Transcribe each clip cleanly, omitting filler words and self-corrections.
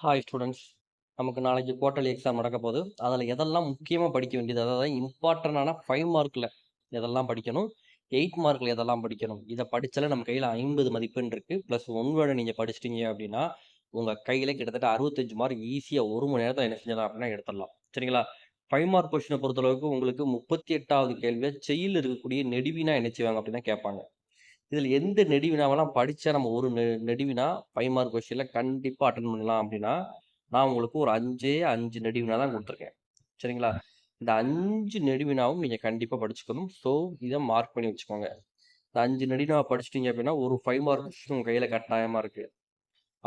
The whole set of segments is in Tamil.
Hi students. நமக்கு நாளைக்கு குவார்ட்டர்லி எக்ஸாம் நடக்க போகுது. அதில் எதெல்லாம் முக்கியமாக படிக்க வேண்டியது, அதாவது இம்பார்ட்டண்டான 5 மார்க்கில் எதெல்லாம் படிக்கணும், 8 மார்க்கில் எதெல்லாம் படிக்கணும், இதை படித்தாலே நம்ம கையில் 50 மதிப்பெண் இருக்குது. ப்ளஸ் ஒன் வேர்டை நீங்கள் படிச்சிட்டிங்க அப்படின்னா உங்கள் கையில் கிட்டத்தட்ட 65 மார்க் ஈஸியாக 1 மணி நேரத்தில் என்ன செஞ்சலாம் அப்படின்னா எடுத்துடலாம். சரிங்களா? 5 மார்க் கொஸ்டினை பொறுத்தளவுக்கு உங்களுக்கு 38வது கேள்வியை செய்யில் இருக்கக்கூடிய நெடுவினா என்ன செய்வாங்க அப்படின்னா கேட்பாங்க. இதில் எந்த நெடுவினாவெல்லாம் படித்தா நம்ம ஒரு நெடுவினா 5 மார்க் கொஸ்டினில் கண்டிப்பாக அட்டன் பண்ணலாம் அப்படின்னா, நான் உங்களுக்கு ஒரு 5 நெடுவினா தான் கொடுத்துருக்கேன். சரிங்களா? இந்த 5 நெடுவினாவும் நீங்கள் கண்டிப்பாக படிச்சுக்கணும். ஸோ இதை மார்க் பண்ணி வச்சுக்கோங்க. இந்த 5 நெடுவினாவை படிச்சிட்டிங்க அப்படின்னா ஒரு 5 மார்க் கொஸ்டின் உங்கள் கையில் கட்டாயமாக இருக்குது.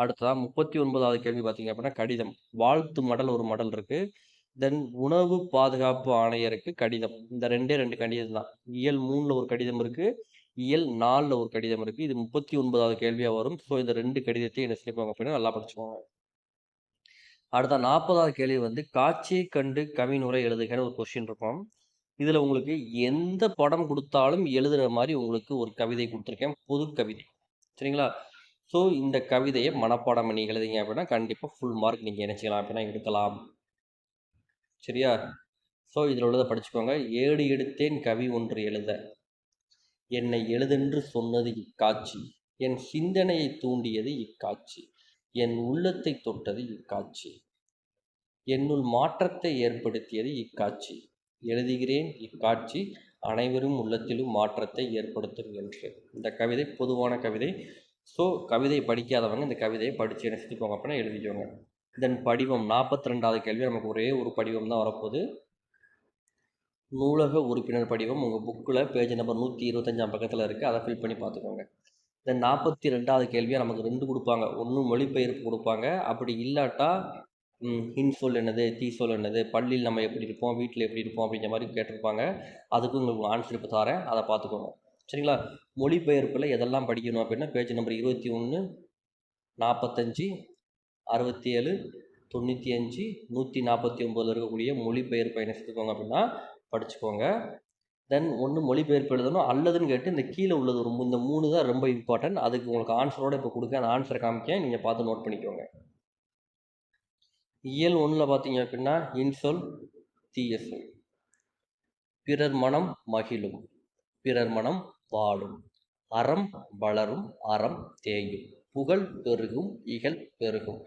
அடுத்ததாக 39வது கேள்வி பார்த்தீங்க அப்படின்னா கடிதம். வாழ்த்து மடல் ஒரு மடல் இருக்குது. தென் உணவு பாதுகாப்பு ஆணையருக்கு கடிதம். இந்த 2 கடிதம் தான். இயல் 3ல் ஒரு கடிதம் இருக்குது, இயல் 4ல் ஒரு கடிதம் இருக்குது. இது 39வது கேள்வியாக வரும். ஸோ இந்த 2 கடிதத்தையும் என்ன செஞ்சுக்கோங்க அப்படின்னா நல்லா படிச்சுக்கோங்க. அடுத்த 40வது கேள்வி வந்து காட்சியை கண்டு கவினுரை எழுதுகிற ஒரு கொஸ்டின் இருக்கும். இதில் உங்களுக்கு எந்த படம் கொடுத்தாலும் எழுதுகிற மாதிரி உங்களுக்கு ஒரு கவிதை கொடுத்துருக்கேன், பொது கவிதை. சரிங்களா? ஸோ இந்த கவிதையை மனப்பாடம் பண்ணி எழுதிங்க அப்படின்னா கண்டிப்பாக ஃபுல் மார்க் நீங்கள் நினச்சிக்கலாம் அப்படின்னா எடுக்கலாம். சரியா? ஸோ இதில் உள்ளதை படிச்சுக்கோங்க. ஏடு எடுத்தேன் கவி ஒன்று எழுத, என்னை எழுதென்று சொன்னது இக்காட்சி, என் சிந்தனையை தூண்டியது இக்காட்சி, என் உள்ளத்தை தொட்டது இக்காட்சி, என்னுள் மாற்றத்தை ஏற்படுத்தியது இக்காட்சி, எழுதுகிறேன் இக்காட்சி அனைவரும் உள்ளத்திலும் மாற்றத்தை ஏற்படுத்தும் என்று. இந்த கவிதை பொதுவான கவிதை. ஸோ கவிதை படிக்காதவங்க இந்த கவிதையை படித்து என்ன செஞ்சுக்கோங்க அப்படின்னா எழுதிக்கோங்க. தென் படிவம் 42வது கேள்வி நமக்கு ஒரே ஒரு படிவம் தான் வரப்போகுது. நூலக உறுப்பினர் படிவம் உங்கள் புக்கில் பேஜ் நம்பர் 125 பக்கத்தில் இருக்குது. அதை ஃபில் பண்ணி பார்த்துக்கோங்க. இந்த 42வது கேள்வியாக நமக்கு 2 கொடுப்பாங்க. ஒன்று மொழிபெயர்ப்பு கொடுப்பாங்க. அப்படி இல்லாட்டா இன்சொல் என்னது, தீசொல் என்னது, பள்ளியில் நம்ம எப்படி இருப்போம், வீட்டில் எப்படி இருப்போம் அப்படிங்கிற மாதிரி கேட்டிருப்பாங்க. அதுக்கு உங்களுக்கு ஆன்சர் இப்போ தரேன், அதை பார்த்துக்கோங்க. சரிங்களா? மொழிபெயர்ப்பில் எதெல்லாம் படிக்கணும் அப்படின்னா பேஜ் நம்பர் 21, 45, 67, 95, 149 இருக்கக்கூடிய மொழிபெயர்ப்பை என்ன செஞ்சுக்கோங்க அப்படின்னா படிச்சுக்கோங்க. தென் ஒன்று மொழிபெயர்ப்பு எழுதணும், அல்லதுன்னு கேட்டு இந்த கீழே உள்ளது இந்த 3 தான் ரொம்ப இம்பார்ட்டன்ட். அதுக்கு உங்களுக்கு ஆன்சரோடு இப்போ கொடுக்க அந்த ஆன்சரை காமிக்க நீங்கள் பார்த்து நோட் பண்ணிக்கோங்க. இயல் 1ல் பார்த்தீங்க அப்படின்னா இன்சொல் தீய சொல். பிறர் மனம் மகிழும், பிறர் மனம் வாடும், அறம் வளரும் அறம் தேயும், புகழ் பெருகும் இகழ் பெருகும்,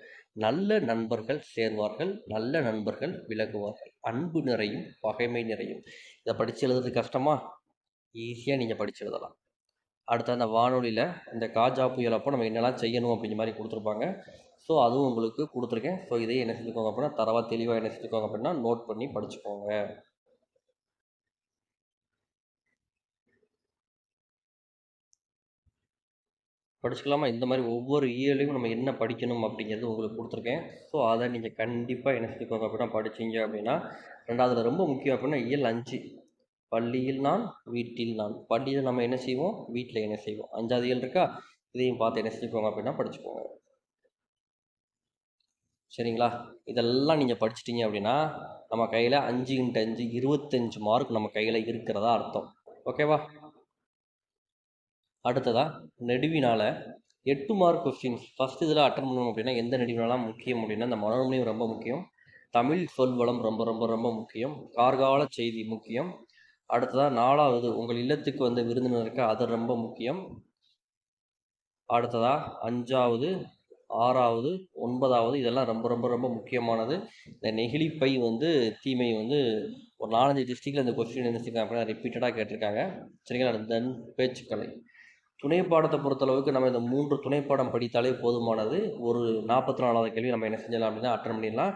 நல்ல நண்பர்கள் சேர்வார்கள் நல்ல நண்பர்கள் விலகுவார்கள், அன்பு நிறையும் பகைமை நிறையும். இதை படித்து எழுதுறது கஷ்டமா? ஈஸியாக நீங்கள் படித்து எழுதலாம். அடுத்த அந்த வானொலியில் இந்த காஜா புயல் அப்போ நம்ம என்னெல்லாம் செய்யணும் அப்படிங்கிற மாதிரி கொடுத்துருப்பாங்க. ஸோ அதுவும் உங்களுக்கு கொடுத்துருக்கேன். ஸோ இதையும் என்ன செஞ்சுக்கோங்க அப்படின்னா தரவாக தெளிவாக என்ன செஞ்சுக்கோங்க அப்படின்னா நோட் பண்ணி படிச்சுக்கோங்க. படிச்சுக்கலாமா? இந்த மாதிரி ஒவ்வொரு இயர்லையும் நம்ம என்ன படிக்கணும் அப்படிங்கிறது உங்களுக்கு கொடுத்துருக்கேன். ஸோ அதை நீங்கள் கண்டிப்பாக என்ன செஞ்சுக்கோங்க அப்படின்னா படிச்சிங்க அப்படின்னா 2வதுல ரொம்ப முக்கியம் அப்படின்னா இயல் 5 பள்ளியில் நான் வீட்டில் நான். பள்ளியில் நம்ம என்ன செய்வோம், வீட்டில் என்ன செய்வோம். 5வது இயல் இருக்கா, இதையும் பார்த்து என்ன செஞ்சுக்கோங்க அப்படின்னா படிச்சுக்கோங்க. சரிங்களா? இதெல்லாம் நீங்கள் படிச்சிட்டிங்க அப்படின்னா நம்ம கையில் 5x5 25 மார்க் நம்ம கையில் இருக்கிறதா அர்த்தம். ஓகேவா? அடுத்ததாக நெடுவினால் 8 மார்க் கொஸ்டின்ஸ் ஃபஸ்ட் இதில் அட்டன் பண்ணணும் அப்படின்னா எந்த நெடுவினாலாம் முக்கியம் அப்படின்னா இந்த மனோன்மணியம் ரொம்ப முக்கியம், தமிழ் சொல்வளம் ரொம்ப ரொம்ப ரொம்ப முக்கியம், கார்கால செய்தி முக்கியம். அடுத்ததாக 4வது உங்கள் இல்லத்துக்கு வந்த விருந்தினருக்கு அது ரொம்ப முக்கியம். அடுத்ததாக 5வது 6வது 9வது இதெல்லாம் ரொம்ப ரொம்ப ரொம்ப முக்கியமானது. இந்த நெகிழிப்பை வந்து தீமை வந்து ஒரு 4-5 டிஸ்ட்ரிக்டில் இந்த கொஸ்டின் என்ன அப்படின்னா ரிப்பீட்டடாக கேட்டிருக்காங்க. சரிங்களா? தென் பேச்சுக்கலை துணை பாடத்தை பொறுத்தளவுக்கு நம்ம இந்த 3 துணைப்பாடம் படித்தாலே போதுமானது. ஒரு 44வது கேள்வி நம்ம என்ன செஞ்சலாம் அப்படின்னா அட்டன் பண்ணிடலாம்.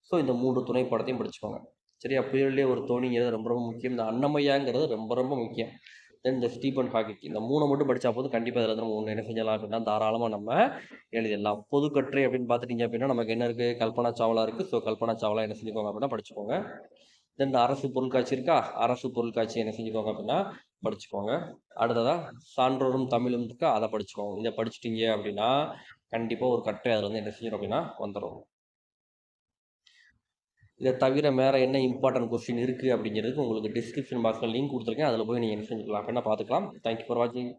ஸோ இந்த 3 துணைப்பாடத்தையும் படிச்சுக்கோங்க. சரியா? புயலிலே ஒரு தோணிங்கிறது ரொம்ப ரொம்ப முக்கியம். இந்த அன்னமையாங்கிறது ரொம்ப ரொம்ப முக்கியம். தென் இந்த ஸ்டீபன் ஹாக்கிங் இந்த 3 மட்டும் படித்தா போதும். கண்டிப்பாக இதில் நம்ம ஒன்று என்ன செஞ்சலாம் அப்படின்னா தாராளமாக நம்ம எழுதிடலாம். பொதுக்கட்டுரை அப்படின்னு பார்த்துட்டிங்க அப்படின்னா நமக்கு என்ன இருக்குது, கல்பனா சாவ்லா இருக்குது. ஸோ கல்பனா சாவ்லா என்ன செஞ்சுக்கோங்க அப்படின்னா படிச்சுக்கோங்க. தென் அரசு பொருட்காட்சி இருக்கா, அரசு பொருட்காட்சி என்ன செஞ்சுக்கோங்க அப்படின்னா படிச்சுக்கோங்க. அடுத்ததாக சான்றோரும் தமிழும் இருக்கா, அதை படிச்சுக்கோங்க. இதை படிச்சுட்டிங்க அப்படின்னா கண்டிப்பாக ஒரு கட்டுரை அதில் வந்து என்ன செய்யணும் அப்படின்னா வந்துடும். இதை தவிர வேறு என்ன இம்பார்ட்டன்ட் கொஸ்டின் இருக்குது அப்படிங்கிறதுக்கு உங்களுக்கு டிஸ்கிரிப்ஷன் பாக்ஸில் லிங்க் கொடுத்துருக்கேன். அதில் போய் நீங்கள் என்ன செஞ்சுக்கலாம் அப்படின்னா பார்த்துக்கலாம். தேங்க்யூ ஃபார் வாட்சிங்.